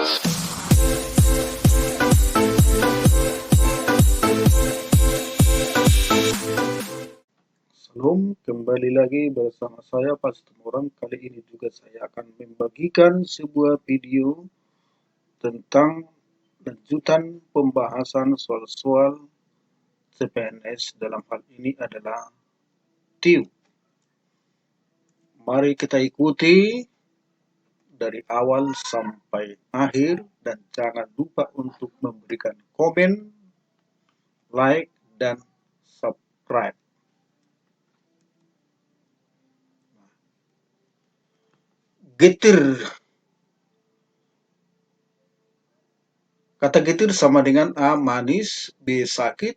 Salam, kembali lagi bersama saya Pastor Moran. Kali ini juga saya akan membagikan sebuah video tentang lanjutan pembahasan soal-soal CPNS. Dalam hal ini adalah TIU. Mari kita ikuti dari awal sampai akhir dan jangan lupa untuk memberikan komen, like, dan subscribe. Getir. Kata getir sama dengan A manis, B sakit,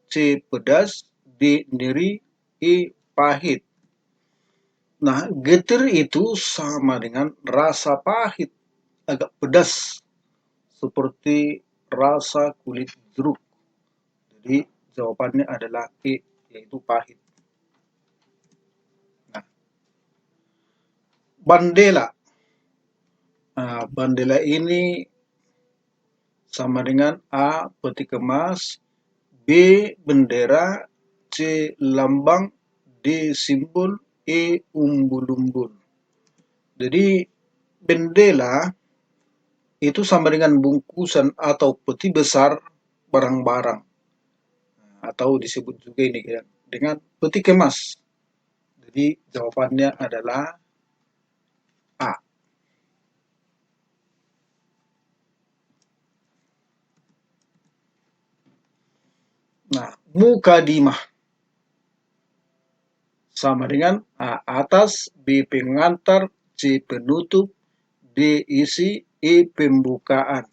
C pedas, D nyeri, E pahit. Nah, getir itu sama dengan rasa pahit, agak pedas, seperti rasa kulit jeruk. Jadi jawabannya adalah E, yaitu pahit. Nah, bandela. Nah, bandela ini sama dengan A peti kemas, B bendera, C lambang, D simbol, E umbul-umbul. Jadi bendera itu sama dengan bungkusan atau peti besar barang-barang, atau disebut juga ini dengan peti kemas. Jadi jawabannya adalah A. Nah, mukadimah sama dengan A atas, B pengantar, C penutup, D isi, E pembukaan.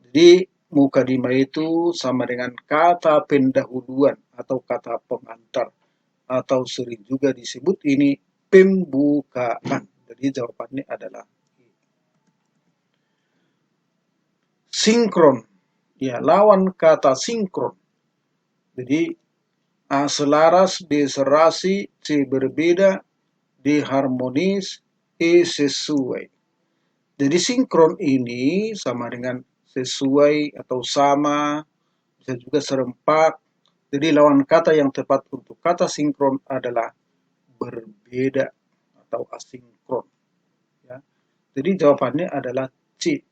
Jadi mukadimah itu sama dengan kata pendahuluan atau kata pengantar, atau sering juga disebut ini pembukaan. Jadi jawabannya adalah sinkron. Ya, lawan kata sinkron. Jadi A selaras, B serasi, C berbeda, D harmonis, E sesuai. Jadi sinkron ini sama dengan sesuai atau sama, bisa juga serempak. Jadi lawan kata yang tepat untuk kata sinkron adalah berbeda atau asinkron. Ya. Jadi jawabannya adalah C.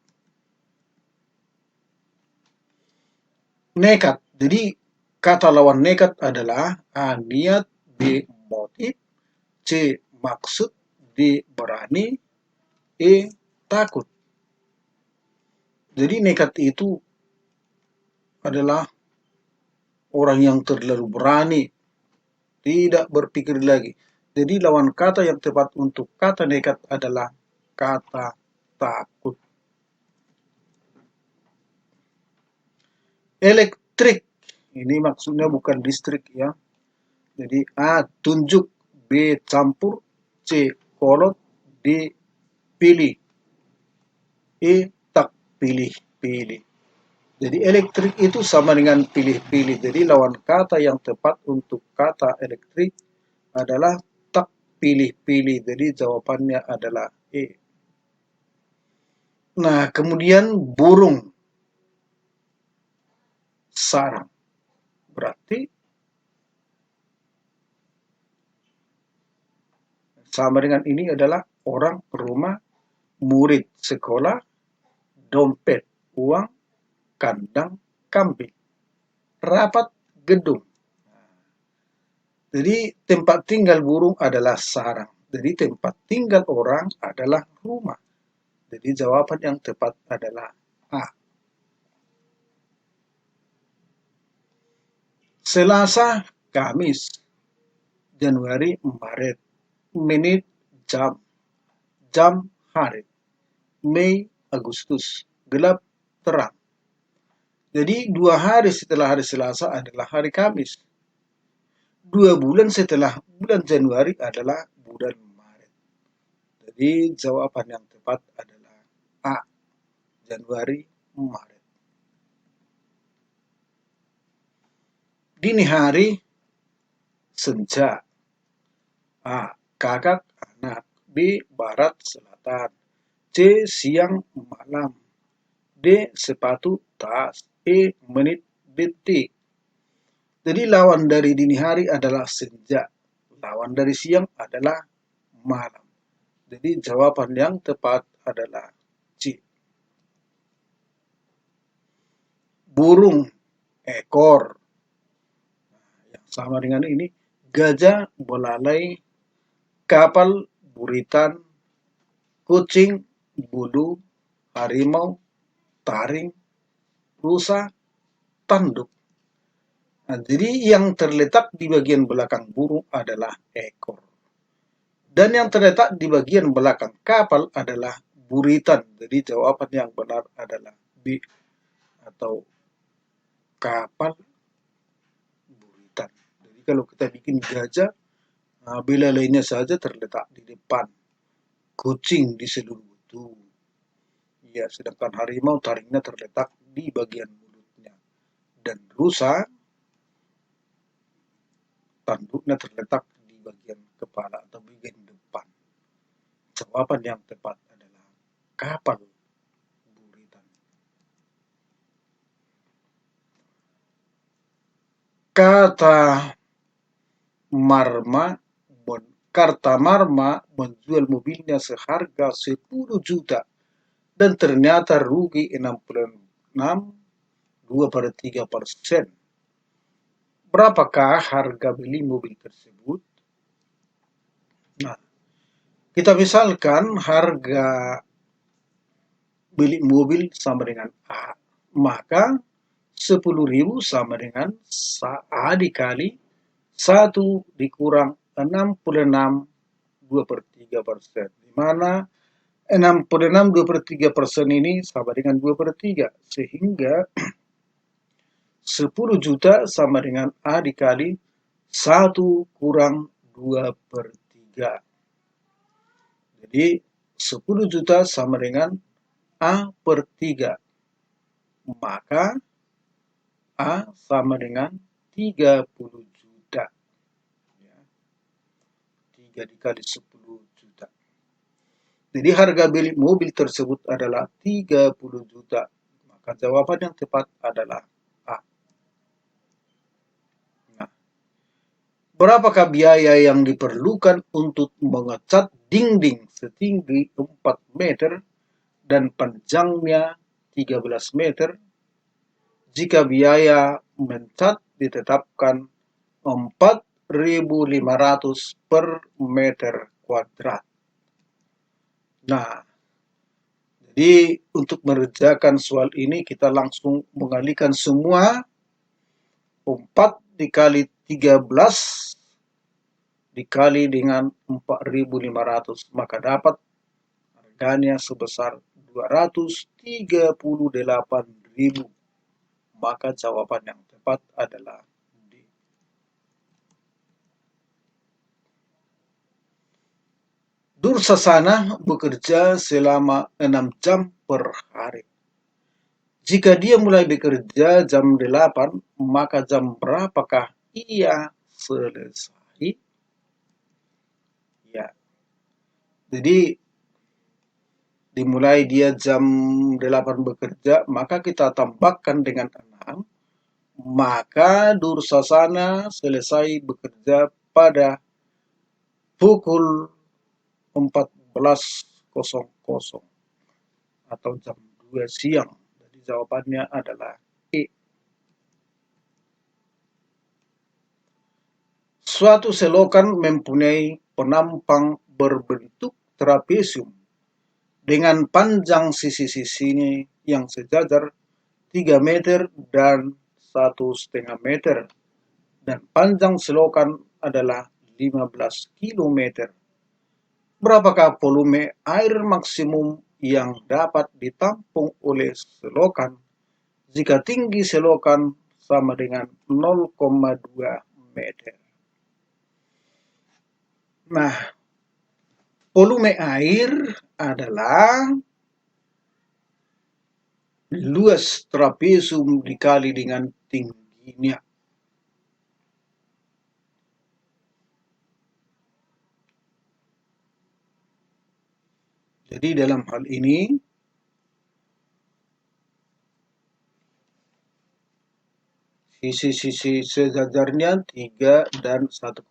Nekat. Jadi kata lawan nekat adalah A niat, B motif, C maksud, D berani, E takut. Jadi nekat itu adalah orang yang terlalu berani, tidak berpikir lagi. Jadi lawan kata yang tepat untuk kata nekat adalah kata takut. Elektrik, ini maksudnya bukan listrik ya. Jadi A tunjuk, B campur, C kolot, D pilih, E tak pilih-pilih. Jadi elektrik itu sama dengan pilih-pilih. Jadi lawan kata yang tepat untuk kata elektrik adalah tak pilih-pilih. Jadi jawabannya adalah E. Nah, kemudian burung sarang. Berarti sama dengan ini adalah orang, rumah, murid, sekolah, dompet, uang, kandang, kambing, rapat, gedung. Jadi tempat tinggal burung adalah sarang. Jadi tempat tinggal orang adalah rumah. Jadi jawaban yang tepat adalah A. Selasa, Kamis, Januari, Maret, menit, jam, jam, hari, Mei, Agustus, gelap, terang. Jadi 2 hari setelah hari Selasa adalah hari Kamis. 2 bulan setelah bulan Januari adalah bulan Maret. Jadi jawaban yang tepat adalah A. Januari, Maret. Dini hari, senja. A. Kakak, anak. B. Barat, selatan. C. Siang, malam. D. Sepatu, tas. E. Menit, detik. Jadi lawan dari dini hari adalah senja. Lawan dari siang adalah malam. Jadi jawaban yang tepat adalah C. Burung, ekor. Yang sama dengan ini, gajah, belalai, kapal, buritan, kucing, bulu, harimau, taring, rusa, tanduk. Nah, jadi yang terletak di bagian belakang burung adalah ekor. Dan yang terletak di bagian belakang kapal adalah buritan. Jadi jawaban yang benar adalah B, atau kapal buritan. Jadi kalau kita bikin gajah, belalainya saja terletak di depan, kucing di seluruh tubuh. Ya, sedangkan harimau taringnya terletak di bagian mulutnya. Dan rusa tanduknya terletak di bagian kepala atau bagian depan. Jawaban yang tepat adalah kapal buritan. Kata Marma, Kartamarma menjual mobilnya seharga 10 juta dan ternyata rugi 66, 2/3%. Berapakah harga beli mobil tersebut? Nah, kita misalkan harga beli mobil sama dengan A, maka 10.000 sama dengan A dikali 1 dikurang 66, 2/3%. Di mana 66, 2/3% ini sama dengan 2/3. Sehingga 10 juta sama dengan A dikali 1 kurang 2/3. Jadi 10 juta sama dengan A per 3. Maka A sama dengan 30 juta. 3 dikali 10 juta. Jadi harga beli mobil tersebut adalah 30 juta. Maka jawaban yang tepat adalah A. Nah, berapakah biaya yang diperlukan untuk mengecat dinding setinggi 4 meter dan panjangnya 13 meter jika biaya mencat ditetapkan 4.500 per meter kuadrat? Nah, jadi untuk mengerjakan soal ini kita langsung mengalihkan semua 4 dikali 13 dikali dengan 4.500, maka dapat harganya sebesar 238.000. Maka jawaban yang tepat adalah D. Dursasana bekerja selama 6 jam per hari. Jika dia mulai bekerja jam 8, maka jam berapakah ia selesai? Ya. Jadi dimulai dia jam 8 bekerja, maka kita tambahkan dengan 6, maka Dursasana selesai bekerja pada pukul 14.00 atau jam 2 siang. Jadi jawabannya adalah E. Suatu selokan mempunyai penampang berbentuk trapesium dengan panjang sisi-sisinya yang sejajar 3 meter dan 1,5 meter, dan panjang selokan adalah 15 kilometer. Berapakah volume air maksimum yang dapat ditampung oleh selokan jika tinggi selokan sama dengan 0,2 meter? Nah, volume air adalah luas trapesium dikali dengan tingginya. Jadi dalam hal ini Sisi-sisi sejajarnya 3 dan 1,5.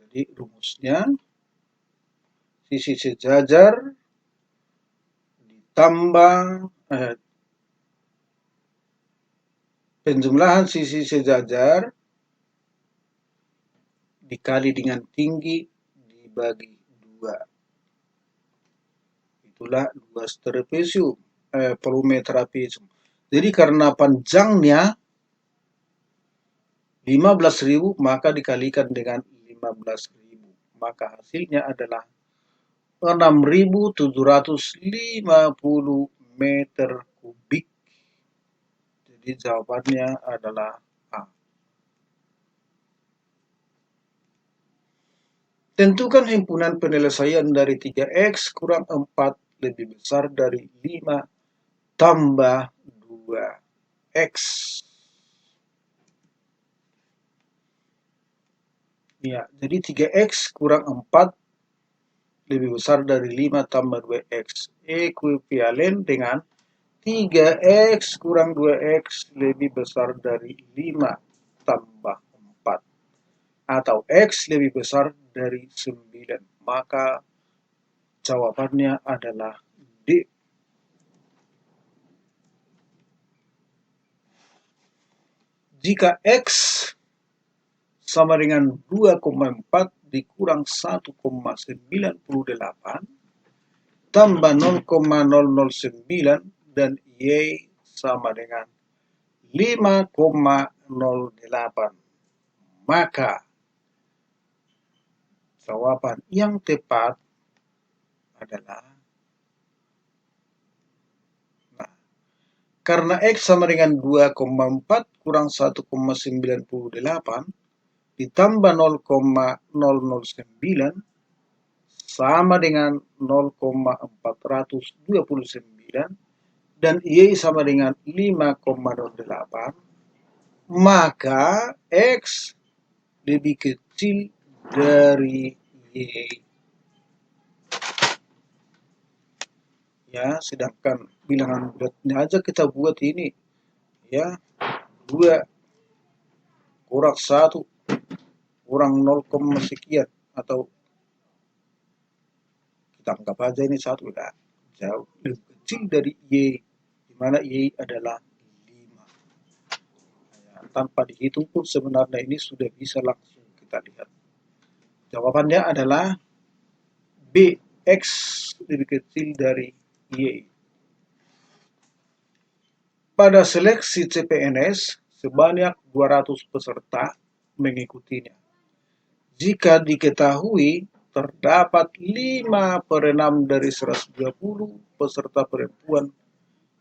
Jadi rumusnya sisi sejajar ditambah penjumlahan sisi sejajar dikali dengan tinggi dibagi 2. Itulah 2 trapesium, volume trapesium. Jadi karena panjangnya 15.000 maka dikalikan dengan 15.000. Maka hasilnya adalah 6.750 meter kubik. Jadi jawabannya adalah A. Tentukan himpunan penyelesaian dari 3x kurang 4 lebih besar dari 5 tambah 2x. Ya, jadi 3x kurang 4 lebih besar dari 5 tambah 2x. Ekuivalen dengan 3x kurang 2x lebih besar dari 5 tambah 4. Atau x lebih besar dari 9. Maka jawabannya adalah D. Jika x sama dengan 2,4 dikurang 1,98 tambah 0,009 dan Y sama dengan 5,08. Maka jawaban yang tepat adalah karena X sama dengan 2,4 kurang 1,98 ditambah 0,009 sama dengan 0,429 dan Y sama dengan 5,08, maka X lebih kecil dari Y. Ya, sedangkan bilangan bulatnya aja kita buat ini. Ya, 2 kurang 1 kurang 0, sekian atau kita anggap aja ini 1 udah jauh lebih kecil dari Y, di mana Y adalah 5. Ya, tanpa dihitung pun sebenarnya ini sudah bisa langsung kita lihat. Jawabannya adalah B, X lebih kecil dari Y. Pada seleksi CPNS, sebanyak 200 peserta mengikutinya. Jika diketahui terdapat 5/6 dari 120 peserta perempuan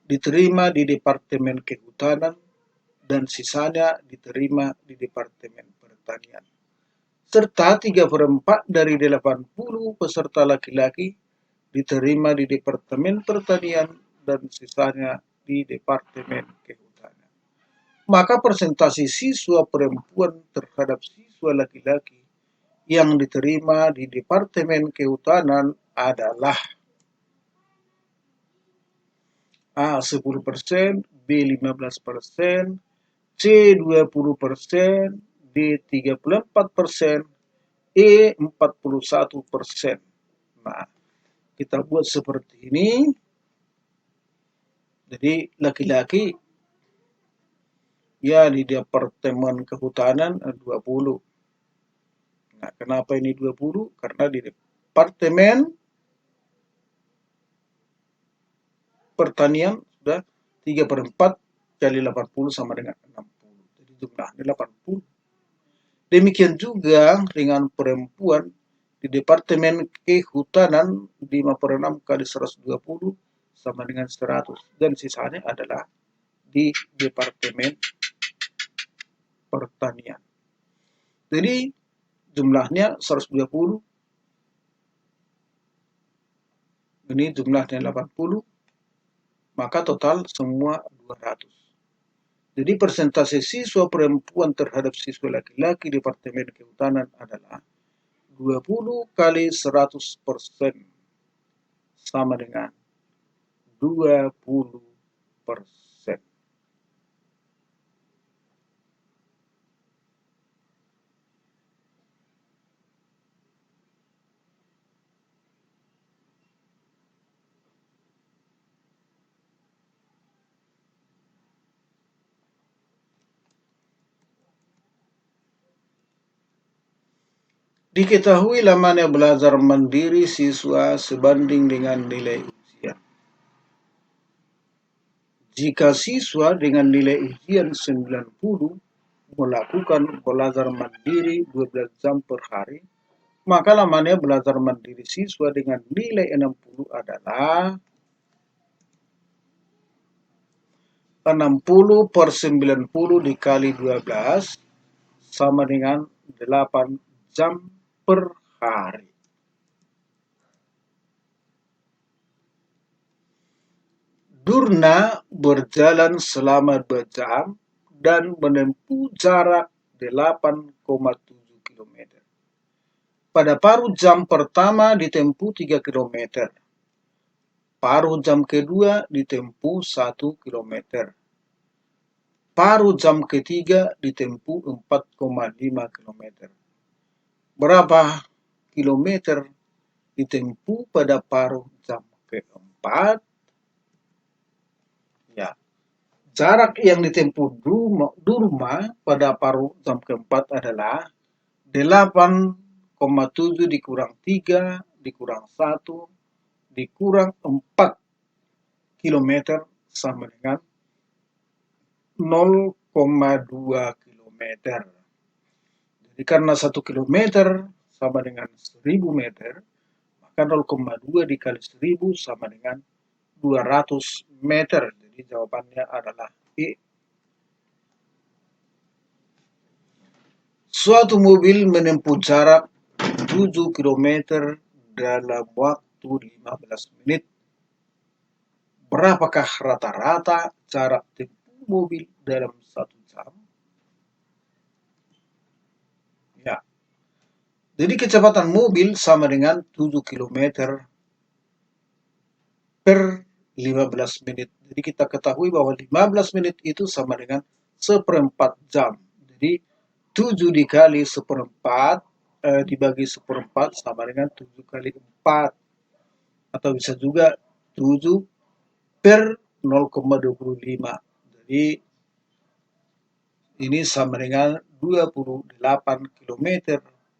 diterima di Departemen Kehutanan dan sisanya diterima di Departemen Pertanian. Serta 3/4 dari 80 peserta laki-laki diterima di Departemen Pertanian dan sisanya di Departemen Kehutanan. Maka persentase siswa perempuan terhadap siswa laki-laki yang diterima di Departemen Kehutanan adalah A 10%, B 15%, C 20%, D 34%, E 41%. Nah, kita buat seperti ini. Jadi laki-laki ya di Departemen Kehutanan 20. Nah, kenapa ini 20? Karena di Departemen Pertanian sudah 3/4 kali 80 sama dengan 60. Jadi jumlahnya 80. Demikian juga dengan perempuan di Departemen Kehutanan 5/6 kali 120 sama dengan 100. Dan sisanya adalah di Departemen Pertanian. Jadi jumlahnya 120, ini jumlahnya 80, maka total semua 200. Jadi persentase siswa perempuan terhadap siswa laki-laki di Departemen Kehutanan adalah 20 kali 100% sama dengan 20%. Diketahui lamanya belajar mandiri siswa sebanding dengan nilai ujian. Jika siswa dengan nilai ujian 90 melakukan belajar mandiri 12 jam per hari, maka lamanya belajar mandiri siswa dengan nilai 60 adalah 60 per 90 dikali 12 sama dengan 8 jam per hari. Durna berjalan selama 2 jam dan menempuh jarak 8,7 km. Pada paruh jam pertama ditempuh 3 km. Paruh jam kedua ditempuh 1 km. Paruh jam ketiga ditempuh 4,5 km. Berapa kilometer ditempuh pada paruh jam keempat? Ya, jarak yang ditempuh Durma pada paruh jam keempat adalah 8,7 dikurang 3 dikurang 1 dikurang 4 km sama dengan 0,2 km. Jadi karena 1 km sama dengan 1000 meter, maka 0,2 dikali 1000 sama dengan 200 meter. Jadi jawabannya adalah E. Suatu mobil menempuh jarak 7 km dalam waktu 15 menit. Berapakah rata-rata jarak tempuh mobil dalam 1 jam? Ya. Jadi kecepatan mobil sama dengan 7 km per 15 menit. Jadi kita ketahui bahwa 15 menit itu sama dengan seperempat jam. Jadi 7 dikali seperempat dibagi seperempat sama dengan 7 kali 4. Atau bisa juga 7 per 0,25. Jadi ini sama dengan 28 km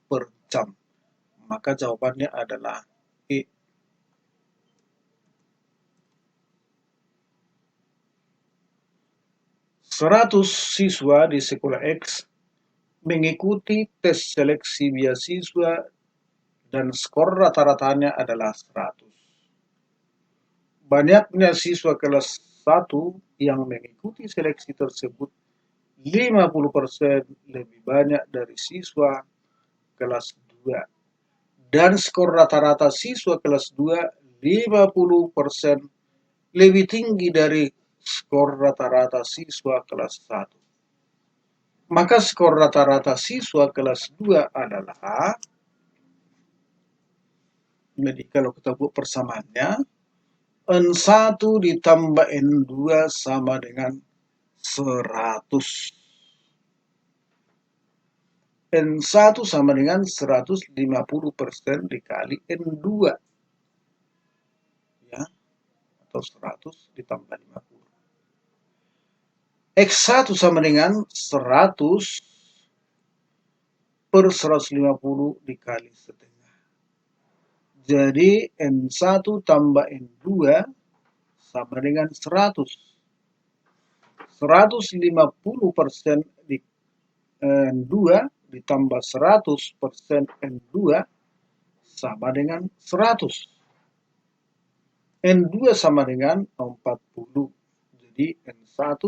per jam. Maka jawabannya adalah E. Seratus siswa di sekolah X mengikuti tes seleksi beasiswa dan skor rata-ratanya adalah 100. Banyaknya siswa kelas 1 yang mengikuti seleksi tersebut 50% lebih banyak dari siswa kelas 2. Dan skor rata-rata siswa kelas 2 50% lebih tinggi dari skor rata-rata siswa kelas 1. Maka skor rata-rata siswa kelas 2 adalah, jadi kalau kita buat persamaannya, N1 ditambah N2 sama dengan 100. N1 sama dengan 150% dikali N2. Ya, atau 100 ditambah 50. X1 sama dengan 100 per 150 dikali setengah. Jadi N1 tambah N2 sama dengan 100. 150% di N2 ditambah 100% N2 sama dengan 100. N2 sama dengan 40. Jadi N1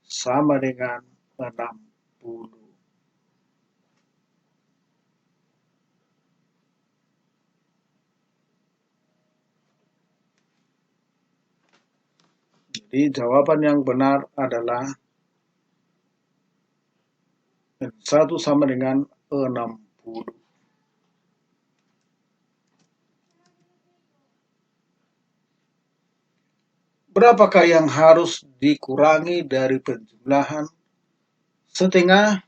sama dengan 60. Jadi jawaban yang benar adalah N1 sama dengan 60. Berapakah yang harus dikurangi dari penjumlahan setengah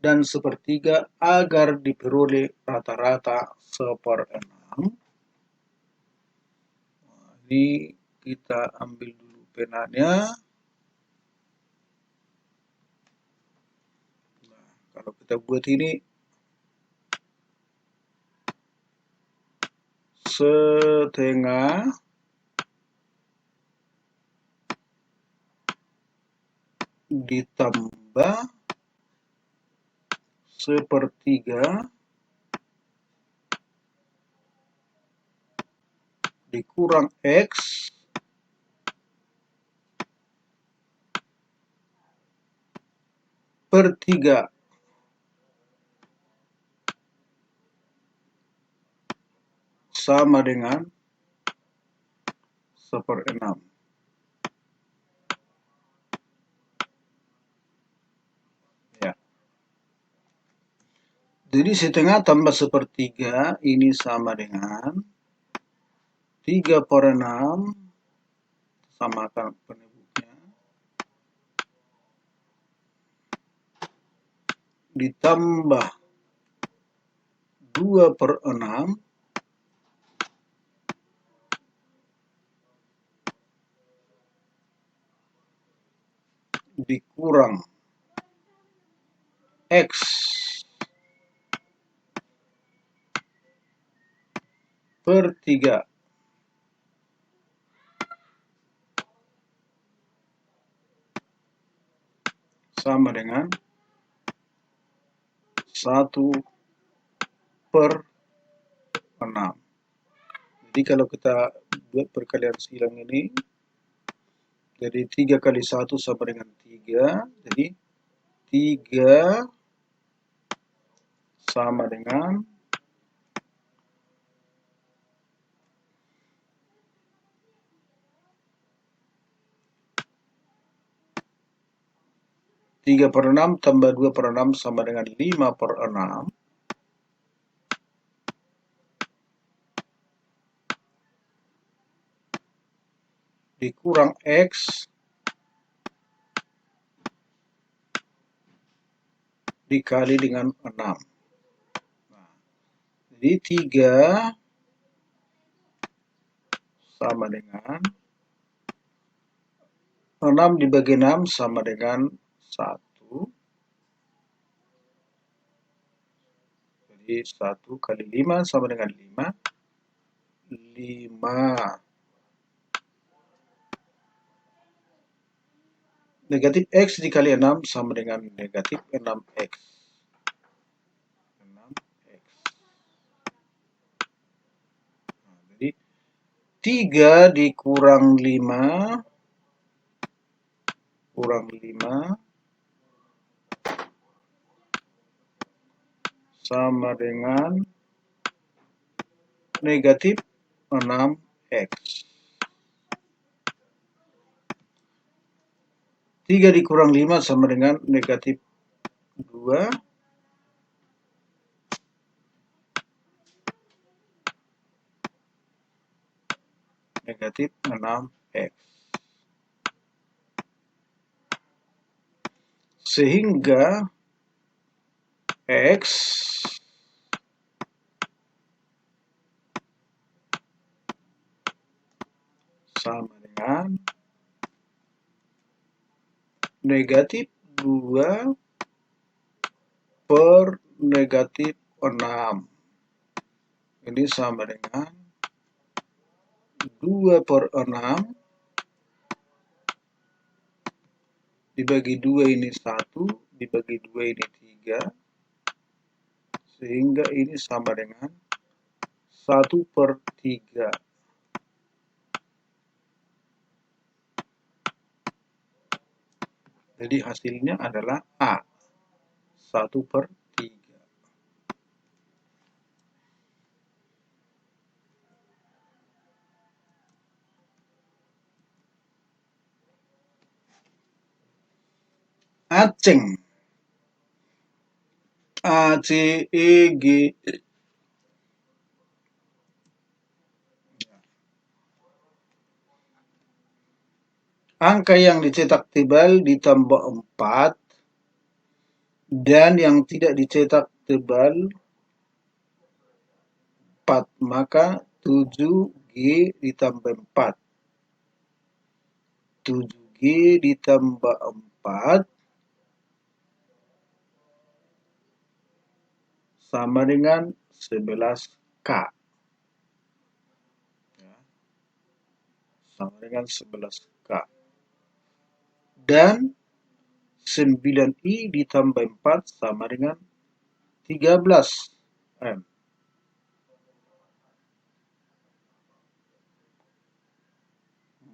dan sepertiga agar diperoleh rata-rata 1/6? Ini kita ambil dulu penanya. Nah, kalau kita buat ini setengah ditambah sepertiga dikurang X per 3 sama dengan 1/6. Ya. Jadi setengah tambah sepertiga ini sama dengan 3/6, samakan penebuknya, ditambah 2/6 dikurang X per 3 sama dengan 1/6. Jadi kalau kita buat perkalian silang ini, jadi 3 kali 1 sama dengan 3, jadi 3 sama dengan 3/6 tambah 2/6 sama dengan 5/6. Dikurang X dikali dengan 6. Nah, jadi 3 sama dengan 6 dibagi 6 sama dengan 1. Jadi 1 kali 5 sama dengan 5. 5. Negatif X dikali 6 sama dengan negatif 6X. 6X. Nah, jadi 3 dikurang 5 kurang 5 sama dengan negatif 6X. 3 dikurang 5 sama dengan negatif 2. Negatif 6X. Sehingga X sama dengan negatif 2 per negatif 6. Ini sama dengan 2/6 dibagi 2 ini 1, dibagi 2 ini 3, sehingga ini sama dengan 1/3. Jadi hasilnya adalah A, 1/3. Aceng, A, C, E, G. Angka yang dicetak tebal ditambah 4 dan yang tidak dicetak tebal 4, maka 7G ditambah 4. 7G ditambah 4 sama dengan 11K. sama dengan 11K. Dan 9I ditambah 4 sama dengan 13M.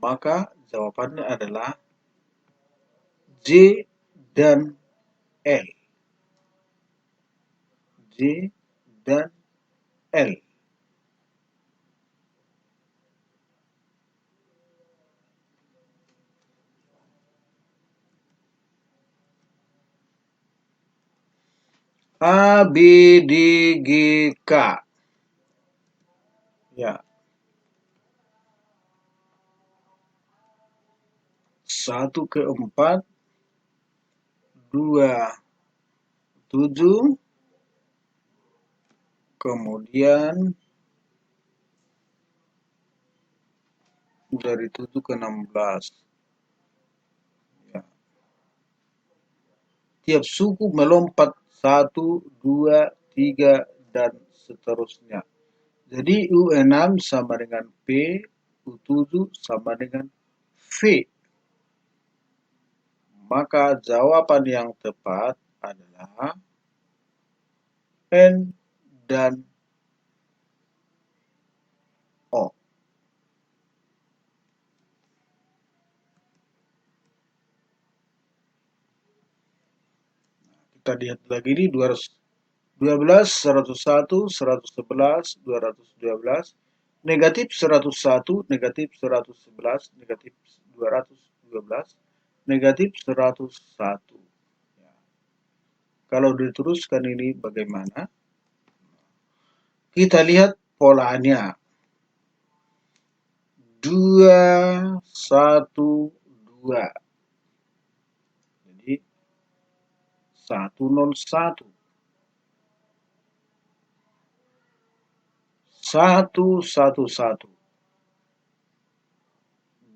Maka jawabannya adalah J dan L. J dan L. A, B, D, G, K. Ya. 1 ke 4, 2, 7, kemudian dari 7 ke 16. Ya. Tiap suku melompat 1, 2, 3, dan seterusnya. Jadi U6 sama dengan P, U7 sama dengan V. Maka jawaban yang tepat adalah N dan O. Kita lihat lagi ini 212, 101, 111, 212, negatif 101, negatif 111, negatif 212, negatif 101. Ya. Kalau diteruskan ini bagaimana? Kita lihat polanya. 2, 1, 2. Jadi 101. 111.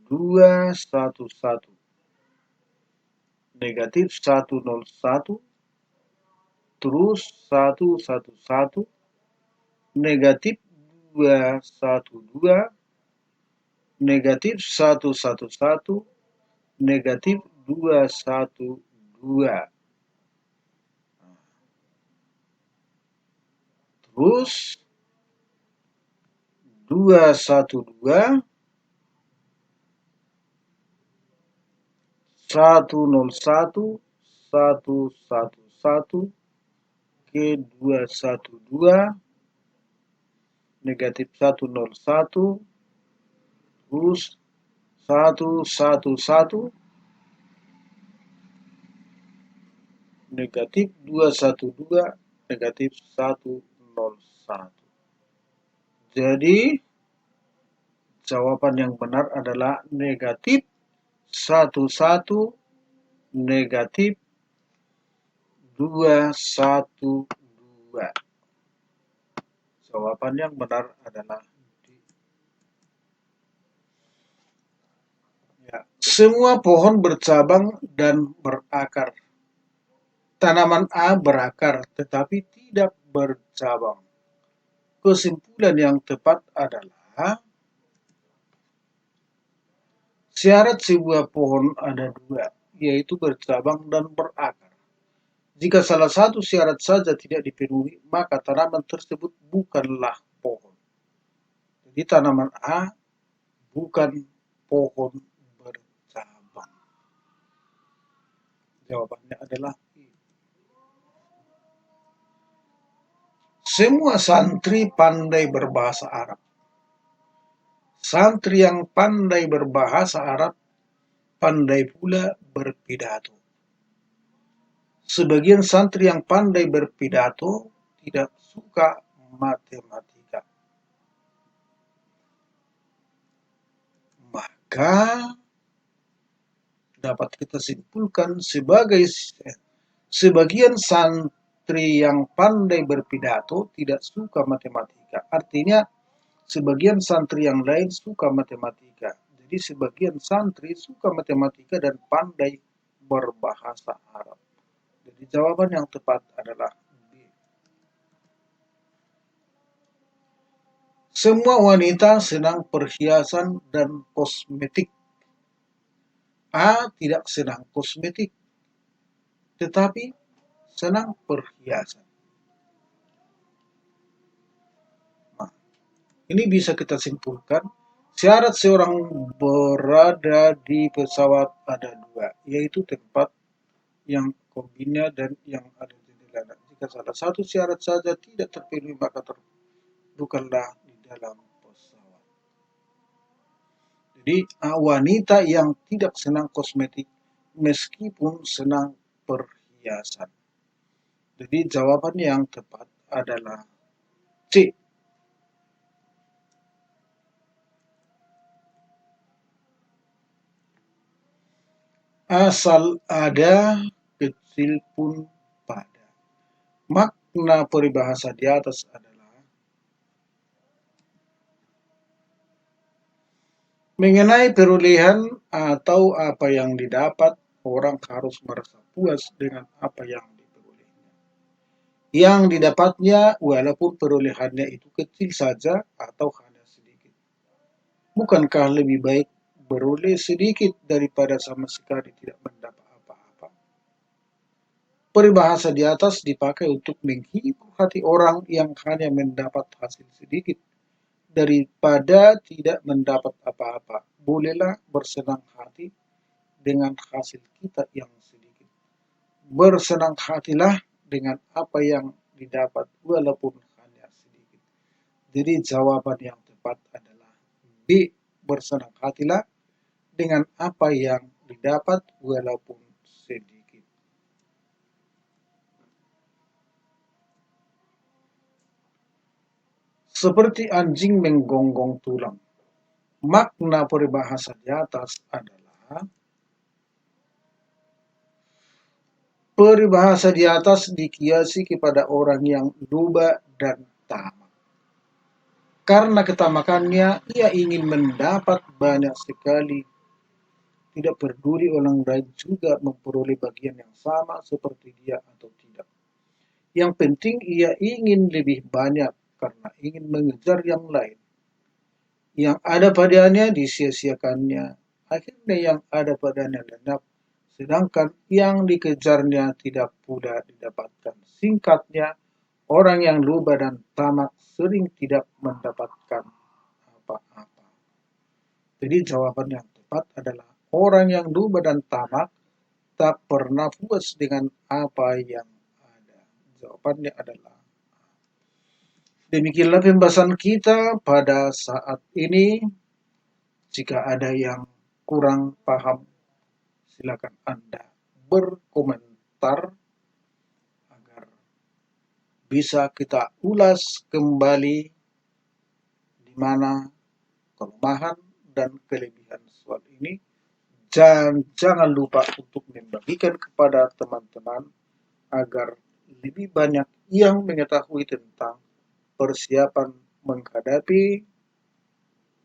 211. Negatif 101. Terus 111. Negatif 212. Negatif 111. Negatif 212. Terus 212, 101, 111, ke 212, negatif 101, terus 111, negatif 212, negatif 101. Jadi jawaban yang benar adalah negatif 11, negatif 212. Jawaban yang benar adalah D. Ya. Semua pohon bercabang dan berakar. Tanaman A berakar tetapi tidak bercabang. Kesimpulan yang tepat adalah syarat sebuah pohon ada dua, yaitu bercabang dan berakar. Jika salah satu syarat saja tidak dipenuhi, maka tanaman tersebut bukanlah pohon. Jadi tanaman A bukan pohon bercabang. Jawabannya adalah I. Semua santri pandai berbahasa Arab. Santri yang pandai berbahasa Arab pandai pula berpidato. Sebagian santri yang pandai berpidato tidak suka matematika. Maka dapat kita simpulkan sebagian santri yang pandai berpidato tidak suka matematika. Artinya sebagian santri yang lain suka matematika. Jadi sebagian santri suka matematika dan pandai berbahasa Arab. Jadi jawaban yang tepat adalah B. Semua wanita senang perhiasan dan kosmetik. A tidak senang kosmetik, tetapi senang perhiasan. Nah, ini bisa kita simpulkan, syarat seorang berada di pesawat ada dua, yaitu tempat yang kombinnya dan yang ada di dalam. Jika salah satu syarat saja tidak terpenuhi, maka bukanlah di dalam pesawat. Jadi wanita yang tidak senang kosmetik meskipun senang perhiasan. Jadi jawaban yang tepat adalah C. Asal ada, kecil pun pada. Makna peribahasa di atas adalah mengenai perolehan atau apa yang didapat, orang harus merasa puas dengan apa yang diperolehnya. Yang didapatnya walaupun perolehannya itu kecil saja atau hanya sedikit. Bukankah lebih baik beroleh sedikit daripada sama sekali tidak mendapat apa-apa? Peribahasa di atas dipakai untuk menghibur hati orang yang hanya mendapat hasil sedikit daripada tidak mendapat apa-apa. Bolehlah bersenang hati dengan hasil kita yang sedikit. Bersenang hatilah dengan apa yang didapat walaupun hanya sedikit. Jadi jawaban yang tepat adalah B. Bersenang hatilah dengan apa yang didapat walaupun sedikit. Seperti anjing menggonggong tulang. Makna peribahasa di atas adalah peribahasa di atas dikiasi kepada orang yang luba dan tamak. Karena ketamakannya, ia ingin mendapat banyak sekali. Tidak peduli orang lain juga memperoleh bagian yang sama seperti dia atau tidak. Yang penting ia ingin lebih banyak karena ingin mengejar yang lain. Yang ada padanya disia-siakannya. Akhirnya yang ada padanya lenyap, sedangkan yang dikejarnya tidak pula didapatkan. Singkatnya, orang yang luba dan tamak sering tidak mendapatkan apa-apa. Jadi jawaban yang tepat adalah orang yang luba dan tamak tak pernah puas dengan apa yang ada. Jawabannya adalah demikianlah pembahasan kita pada saat ini. Jika ada yang kurang paham, silakan Anda berkomentar agar bisa kita ulas kembali di mana kelemahan dan kelebihan soal ini. Dan jangan lupa untuk membagikan kepada teman-teman agar lebih banyak yang mengetahui tentang persiapan menghadapi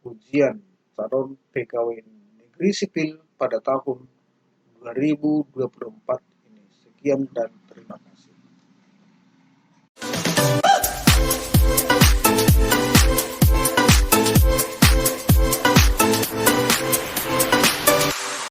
ujian calon pegawai negeri sipil pada tahun 2024 ini. Sekian dan terima kasih.